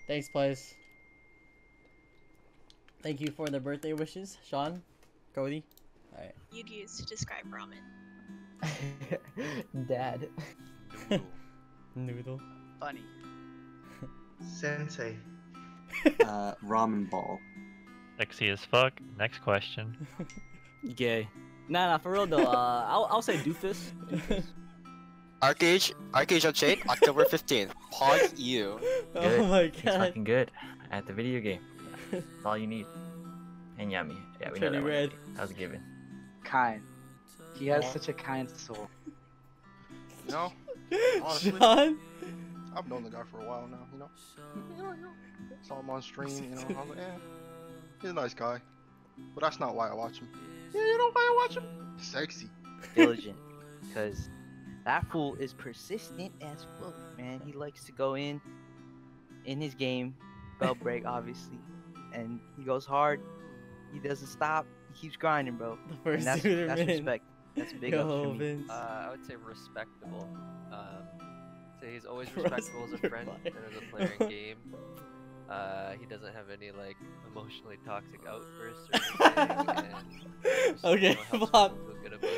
Thanks, Place. Thank you for the birthday wishes, Sean, Cody. All right. You'd use to describe ramen. Dad. Noodle. Noodle. Funny. Sensei. Ramen ball. Sexy as fuck. Next question. Gay. Nah, for real though. I'll say doofus. Arcade Unchained, October 15th. Pog you. Oh my It's god. fucking good at the video game. That's all you need. And yummy. Yeah, we know Pretty that one. red. That was a given. Kind. He has such a kind soul. You know, honestly, Sean. I've known the guy for a while now. You know. Saw him on stream. You know, I was like, he's a nice guy. But that's not why I watch him. Yeah, you know why I watch him? Sexy. Diligent. Because that fool is persistent as fuck, man. He likes to go in his game, Spellbreak, obviously. And he goes hard. He doesn't stop. He keeps grinding, bro. The first And dude that's in. respect. That's big ups Yo, for me. Vince. I would say respectable. So he's always respectable as a friend and as a player in game. He doesn't have any like emotionally toxic outbursts or anything. And Okay, Bob.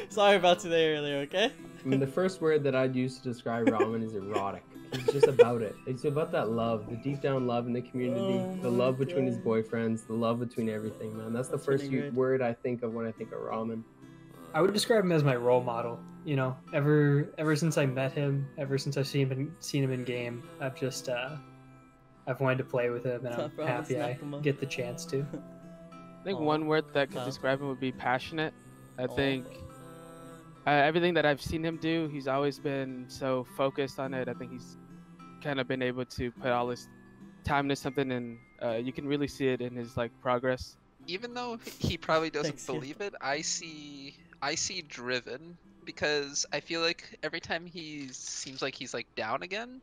Sorry about today earlier, okay? I mean, the first word that I'd use to describe ramen is erotic. It's just about it. It's about that love, the deep down love in the community, the love between his boyfriends, the love between everything, man. That's the first word I think of when I think of ramen. I would describe him as my role model. You know, ever since I met him, ever since I've seen him in game, I've wanted to play with him, and I'm happy I get the chance to. I think one word that could describe him would be passionate. I think everything that I've seen him do, he's always been so focused on it. I think he's kind of been able to put all his time into something, and you can really see it in his like progress. Even though he probably doesn't believe it, I see driven, because I feel like every time he seems like he's like down again,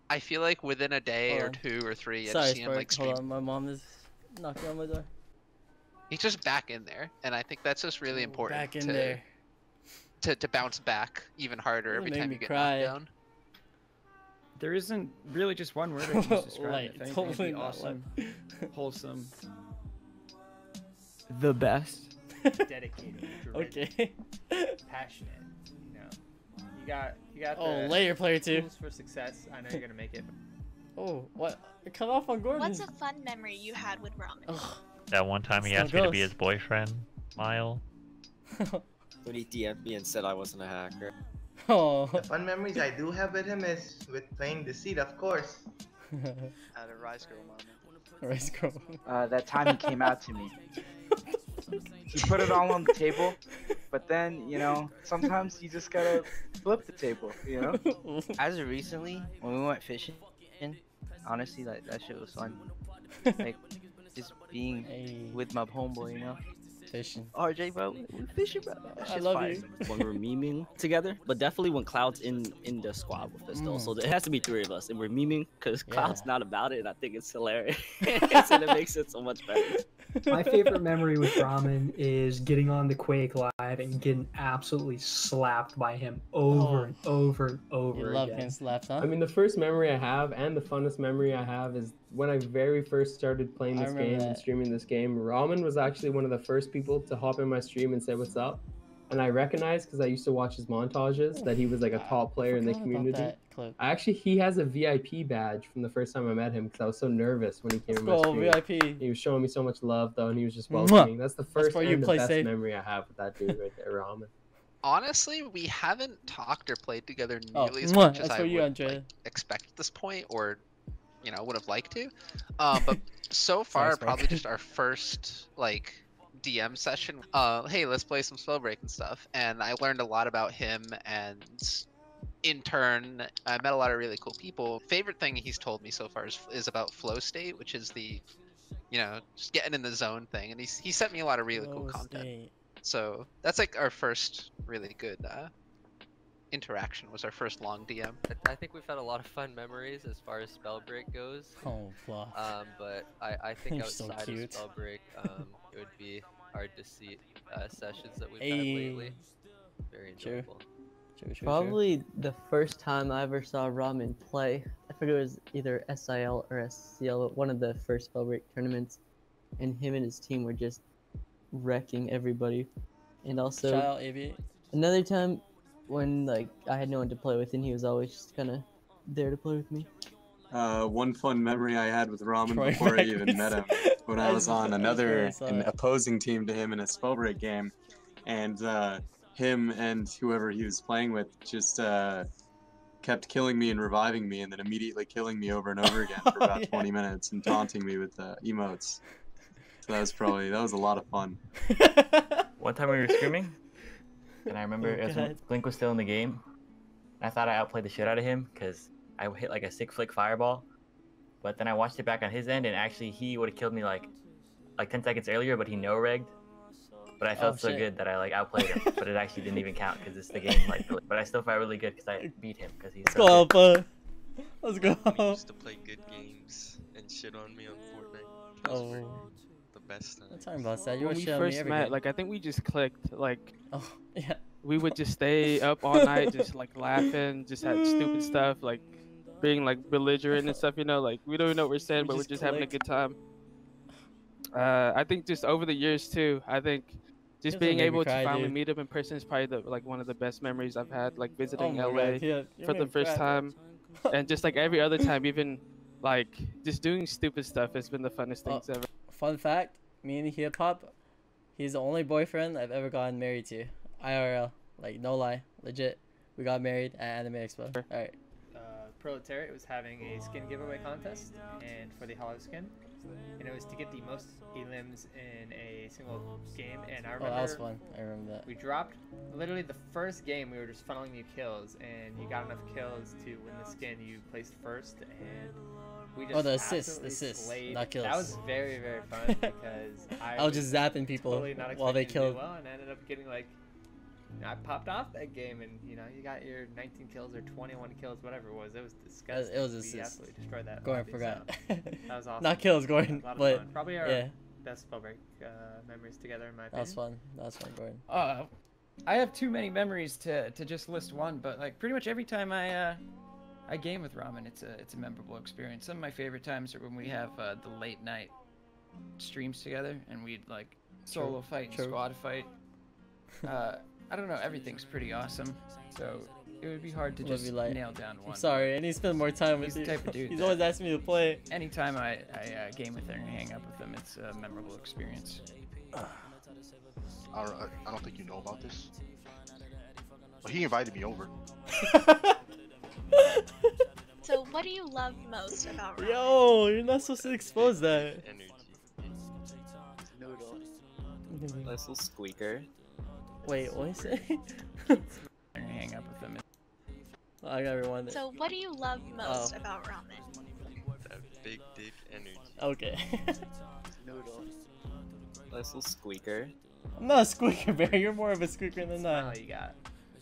I feel like within a day or 2 or 3, I just see him like stream. Hold on, my mom is knocking on my door. He's just back in there, and I think that's just really important. Back in there. To bounce back even harder every time you get cry. knocked down. There isn't really just one word I can use to describe Light, it. If anything, totally it'd be not awesome, wholesome, The best. Dedicated. Driven, Okay. Passionate. You know, you got Oh, the layer player too. tools for success. I know you're gonna make it. Oh, what? Cut off on Gordon. What's a fun memory you had with ramen? That one time he Still asked me to be goes. his boyfriend, Mile. When he DM'd me and said I wasn't a hacker. Oh. The fun memories I do have with him is with playing Deceit, of course. At a Rice Girl moment. Rice Girl. That time he came out to me. He put it all on the table, but then, you know, sometimes you just gotta flip the table, you know? As of recently, when we went fishing, honestly, like, that shit was fun. Like, just being with my homeboy, you know? Fishing. RJ, bro, we're fishing, bro. That I shit's love fire. you. When we're memeing together, but definitely when Cloud's in the squad with us though. So it has to be 3 of us, and we're memeing because Cloud's not about it, and I think it's hilarious, and it makes it so much better. My favorite memory with ramen is getting on the Quake live and getting absolutely slapped by him over and over and over You again. love getting slapped, huh? I mean, the first memory I have and the funnest memory I have is when I very first started playing I this remember game and that. streaming this game. Ramen was actually one of the first people to hop in my stream and say what's up. And I recognized, because I used to watch his montages, that he was like a top player in the forgot about community. that clip. He has a VIP badge from the first time I met him because I was so nervous when he came in my Let's go, stream. VIP. He was showing me so much love though, and he was just Mwah. welcoming. That's the first why you and the play best safe. memory I have with that dude right there, Ramen. Honestly, we haven't talked or played together Oh, nearly as mwah, much as that's I for would you, Andrea. like, expect at this point, or would have liked to. But so far, Nice, probably Mike. just our first like DM session. Hey, let's play some Spellbreak and stuff. And I learned a lot about him, and in turn, I met a lot of really cool people. Favorite thing he's told me so far is about flow state, which is the, just getting in the zone thing. And he sent me a lot of really cool content. So that's like our first really good interaction. Was our first long DM. I think we've had a lot of fun memories as far as Spellbreak goes. Oh, fluff. But I think You're so outside cute. of Spellbreak, it would be our Deceit sessions that we've had Hey. lately. Very True. enjoyable. Probably the first time I ever saw Ramen play. I forget it was either SIL or SCL, but one of the first Spellbreak tournaments, and him and his team were just wrecking everybody. And also, Shout out AV. another time when like I had no one to play with, and he was always just kind of there to play with me. One fun memory I had with Ramen Troy before I Magnus. even met him, when I was on an opposing team to him in a Spellbreak game, and him and whoever he was playing with just kept killing me and reviving me, and then immediately killing me over and over again for about 20 minutes and taunting me with emotes. So that was a lot of fun. One time we were screaming, and I remember it was when Blink was still in the game. I thought I outplayed the shit out of him because I hit like a sick flick fireball, but then I watched it back on his end, and actually he would have killed me like 10 seconds earlier, but he no-regged. But I felt so good that I like outplayed him, but it actually didn't even count because it's the game. Like, but I still felt really good because I beat him because he's. Let's go, Alpha. Let's go. We used to play good games and shit on me on Fortnite. Those were the best times. I'm talking about that. You When were we shit on me first every met, game. like I think we just clicked. Like, yeah. We would just stay up all night, just like laughing, just had stupid stuff, like being like belligerent and stuff. You know, like we don't even know what we're saying, but we're just having a good time. I think just over the years too. I think just being able to finally meet him in person is probably one of the best memories I've had. Like visiting Oh my LA God, yeah, for the first time, and just like every other time, even like just doing stupid stuff has been the funnest things ever. Fun fact: me and Hip Hop, he's the only boyfriend I've ever gotten married to. IRL, like no lie, legit. We got married at Anime Expo. All right. Proletariat was having a skin giveaway contest, and for the hollow skin, and it was to get the most elims in a single game. And I remember that was fun. I remember that. We dropped literally the first game. We were just funneling you kills, and you got enough kills to win the skin. You placed first, and we just the assists, slayed. not kills. That was very fun because I was just zapping people totally not while they expecting to do killed. well, and I ended up getting like. I popped off that game, and you got your 19 kills or 21 kills, whatever it was. It was disgusting. It was We assists. absolutely destroyed that. Gordon lobby, forgot. So that was awesome. Not kills, Gordon, A lot of but fun. Probably our best Spellbreak memories together, in my opinion. That was fun. That was fun, Gordon. I have too many memories to just list one, but like pretty much every time I game with Ramen, it's a memorable experience. Some of my favorite times are when we have the late night streams together, and we'd like solo fight and squad fight. I don't know, everything's pretty awesome, so it would be hard to just nail down one. I'm sorry, I need to spend more time with He's you. the type of dude He's that always asking me to play. Anytime I game with him and hang up with him, it's a memorable experience. I don't think you know about this, but he invited me over. So what do you love most about Ramen? Yo, you're not supposed to expose that. Noodle. Nice little squeaker. Wait, what is it? Hang up with him. I gotta rewind it. So what do you love most about Ramen? That big dick energy. Okay. Noodle. Nice little squeaker. I'm not a squeaker bear. You're more of a squeaker than that. You got.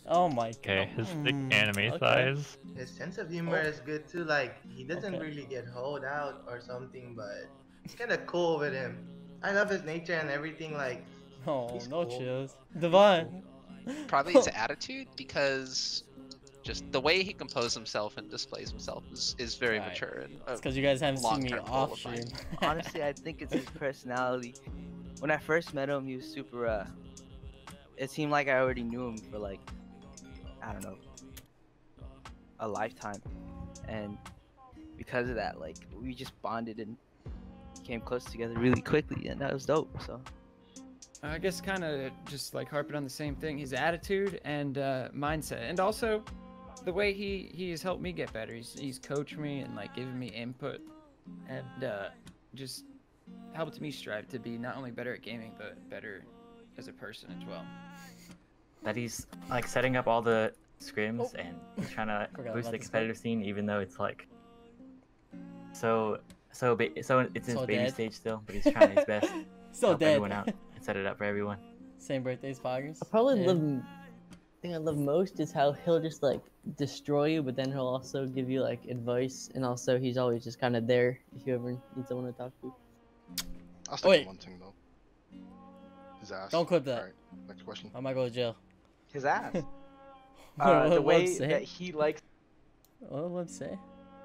Oh my god. Okay, his thick anime size. His sense of humor is good too. Like he doesn't really get hold out or something, but it's kind of cool with him. I love his nature and everything. Like. Oh, no chills. Devon. Probably his attitude, because just the way he composes himself and displays himself is very mature. And it's because you guys haven't seen me long-term goal off of mine. stream. Honestly, I think it's his personality. When I first met him, he was super, it seemed like I already knew him for like, I don't know, a lifetime. And because of that, like, we just bonded and came close together really quickly, and that was dope, so. I guess kind of just like harping on the same thing, his attitude and mindset, and also the way he has helped me get better. He's coached me and like given me input, and just helped me strive to be not only better at gaming but better as a person as well. That he's like setting up all the scrims and trying to boost the competitive scene, even though it's like so it's in its baby stage still, but he's trying his best to help everyone out. Set it up for everyone. Same birthdays, Poggers. I probably thing I love most is how he'll just like destroy you, but then he'll also give you like advice, and also he's always just kind of there if you ever need someone to talk to. I'll say one thing though. His ass. Don't clip that. Alright, next question. I might go to jail. His ass. The What way say? that he likes. What would say?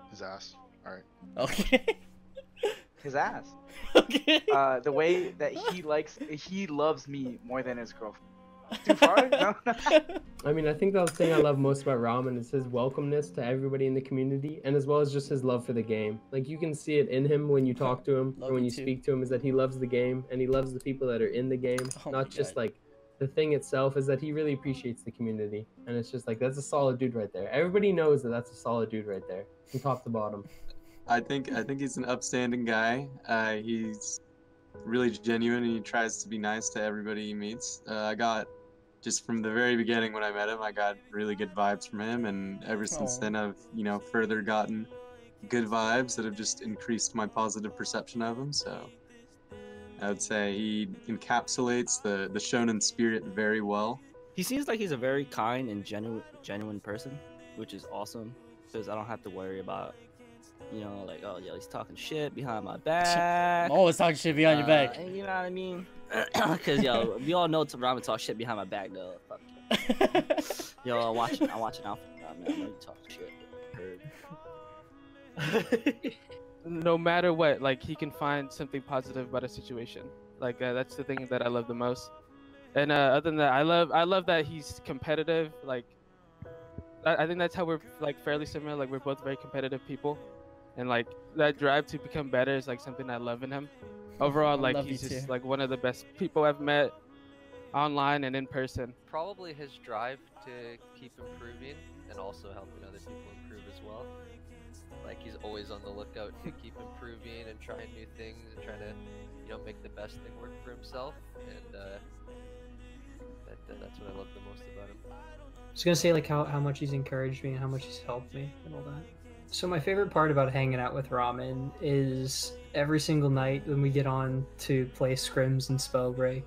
His ass. All right. Okay. His ass. Okay. The way that he loves me more than his girlfriend. Too far? No. I mean, I think the thing I love most about Ramen is his welcomeness to everybody in the community, and as well as just his love for the game. Like, you can see it in him when you talk to him, or when you speak to him, is that he loves the game, and he loves the people that are in the game, not just like the thing itself, is that he really appreciates the community. And it's just like, that's a solid dude right there. Everybody knows that that's a solid dude right there, from top to bottom. I think he's an upstanding guy. He's really genuine, and he tries to be nice to everybody he meets. I got, just from the very beginning when I met him, I got really good vibes from him, and ever since then I've, further gotten good vibes that have just increased my positive perception of him. So I would say he encapsulates the Shonan Spirit very well. He seems like he's a very kind and genuine person, which is awesome, because I don't have to worry about, like, oh, yeah, he's talking shit behind my back. I'm always talking shit behind your back. You know what I mean? Because, we all know Topramen talk shit behind my back, though. Fuck. I'm watching out for that, man. I know you talk shit. Heard. No matter what, like, he can find something positive about a situation. Like, that's the thing that I love the most. And other than that, I love that he's competitive. Like, I think that's how we're, like, fairly similar. Like, we're both very competitive people. And, like, that drive to become better is, like, something I love in him. Overall, like, he's just like one of the best people I've met online and in person. Probably his drive to keep improving and also helping other people improve as well. Like, he's always on the lookout to keep improving and trying new things and trying to, make the best thing work for himself. And that's what I love the most about him. I was gonna say, like, how much he's encouraged me and how much he's helped me and all that. So my favorite part about hanging out with Ramen is every single night when we get on to play scrims and Spellbreak,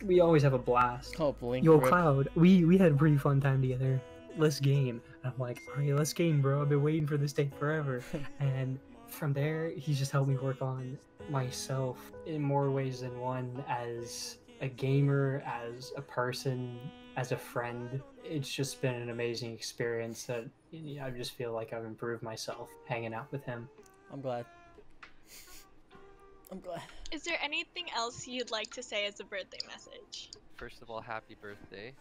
we always have a blast. Oh, blink. Yo, Cloud, we had a pretty fun time together. Let's game. And I'm like, alright, let's game, bro. I've been waiting for this day forever. And from there, he's just helped me work on myself in more ways than one, as a gamer, as a person, as a friend. It's just been an amazing experience that I just feel like I've improved myself hanging out with him. I'm glad. Is there anything else you'd like to say as a birthday message? First of all, happy birthday.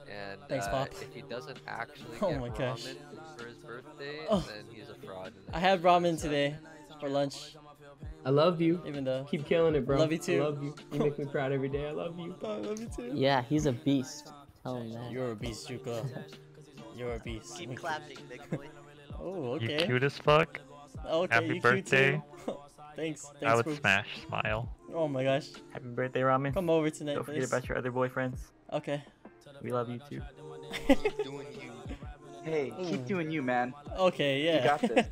And Thanks, Pop. if he doesn't actually Oh get my gosh. ramen for his birthday, Oh. then he's a fraud. I had ramen today for lunch. I love you. Even though. Keep killing it, bro. Love you too. I love you. You make me proud every day. I love you. I love you too. Yeah, he's a beast. Tell him that. You're a beast, Juko. You're a beast. Keep clapping, big boy. Oh, okay. You cute as fuck. Okay, Happy you birthday. Cute too. Thanks. I would Spooks. smash smile. Oh my gosh. Happy birthday, Ramen. Come over tonight, Don't forget please. about your other boyfriends. Okay. We love you too. Keep doing you. Hey, keep doing you, man. Okay, yeah. You got this.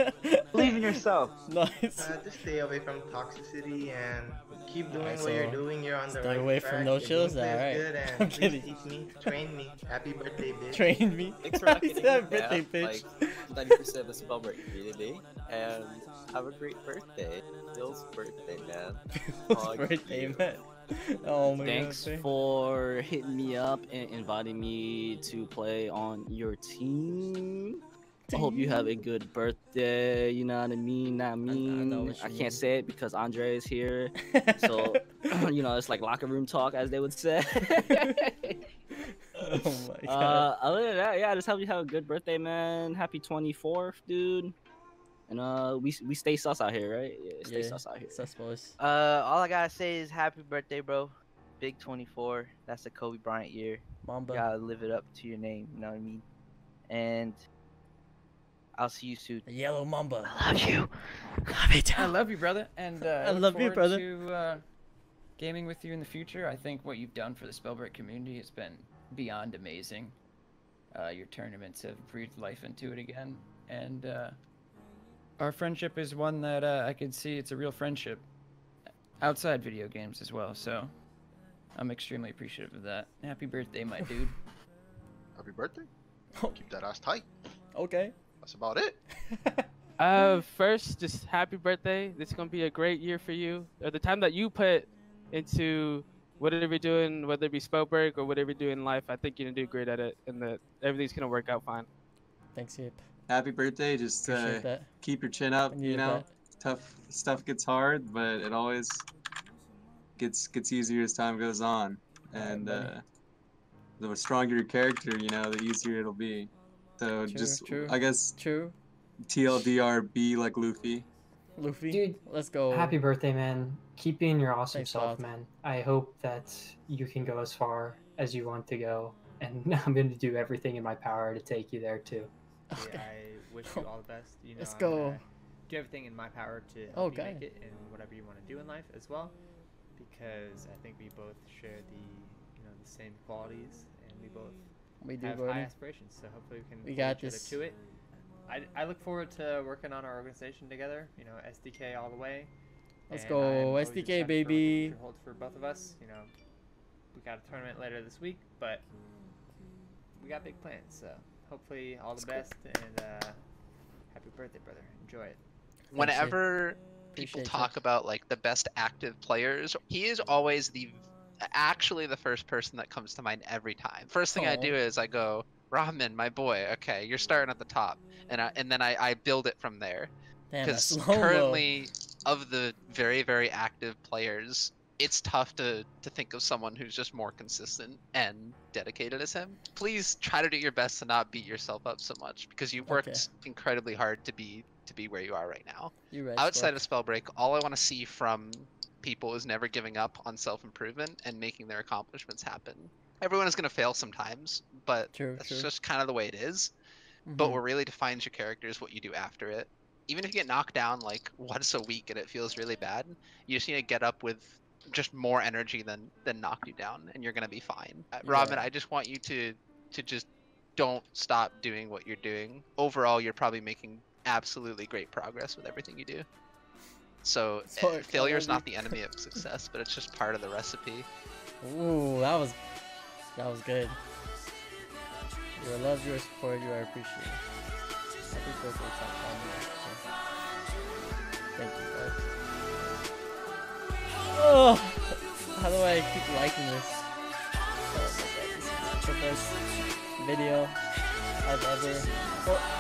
Believe in yourself. Nice. Just stay away from toxicity and keep doing Alright, what you're so doing. You're on the stay right away track. from no Your chills? gameplay is Alright. good, I'm and please kidding. teach me, train me. Happy birthday, bitch. Train me. Thanks for not He getting said me birthday, down, bitch. like 90% of the Spellbreak community, and have a great birthday. Bill's birthday, man. Bill's birthday, man. Oh my Thanks god. for hitting me up and inviting me to play on your team. I hope you have a good birthday. You know what I mean? I can't say it because Andre is here. So, it's like locker room talk, as they would say. Oh my god. Other than that, yeah, just hope you have a good birthday, man. Happy 24th, dude. And we stay sus out here, right? Yeah, stay sus out here. Sus boys. All I gotta say is happy birthday, bro. Big 24. That's a Kobe Bryant year. Mamba. You gotta live it up to your name. You know what I mean? And I'll see you soon. A yellow Mamba. I love you. I love you, brother. And I love you, look brother. forward to gaming with you in the future. I think what you've done for the Spellbreak community has been beyond amazing. Your tournaments have breathed life into it again. And our friendship is one that I can see it's a real friendship outside video games as well. So I'm extremely appreciative of that. Happy birthday, my dude. Happy birthday. Keep that ass tight. Okay. That's about it. First, just happy birthday. This is gonna be a great year for you. Or the time that you put into whatever you're doing, whether it be Spellbreak or whatever you do in life, I think you're gonna do great at it, and that everything's gonna work out fine. Thanks, Yip. Happy birthday. Just keep your chin up. You know, tough stuff gets hard, but it always gets easier as time goes on. And the stronger your character, you know, the easier it'll be. So I guess TLDR, be like Luffy. Luffy, dude, let's go. Happy birthday, man. Keep being your awesome Thanks, self, Bob. man. I hope that you can go as far as you want to go, and I'm going to do everything in my power to take you there too. Yeah, I wish you all the best. You know, Let's I'm go. gonna do everything in my power to help you make it in whatever you want to do in life as well, because I think we both share the same qualities, and we both have high aspirations. So hopefully we can hold each other to it. I look forward to working on our organization together. You know, SDK all the way. Let's And go, I'm always SDK, excited for what the baby. future holds for both of us. You know, we got a tournament later this week, but we got big plans. So hopefully all the best, and happy birthday, brother. Enjoy it. Whenever people talk about like the best active players, he is always actually the first person that comes to mind every time. First thing I do is I go, Ramen, my boy. Okay, you're starting at the top, and then I build it from there. Because currently, of the very, very active players, it's tough to think of someone who's just more consistent and dedicated as him. Please try to do your best to not beat yourself up so much, because you've worked incredibly hard to be where you are right now. Outside of Spellbreak, all I want to see from people is never giving up on self-improvement and making their accomplishments happen. Everyone is going to fail sometimes, but that's just kind of the way it is. But what really defines your character is what you do after it. Even if you get knocked down like once a week and it feels really bad, you just need to get up with just more energy than knock you down, and you're gonna be fine. Robin, I just want you to just don't stop doing what you're doing. Overall, you're probably making absolutely great progress with everything you do. So failure is not the enemy of success, but it's just part of the recipe. Ooh, that was good. You are loved, you are supported, you are appreciated. Happy birthday, thank you, guys. Oh, how do I keep liking this? Oh my god, this is the best video I've ever.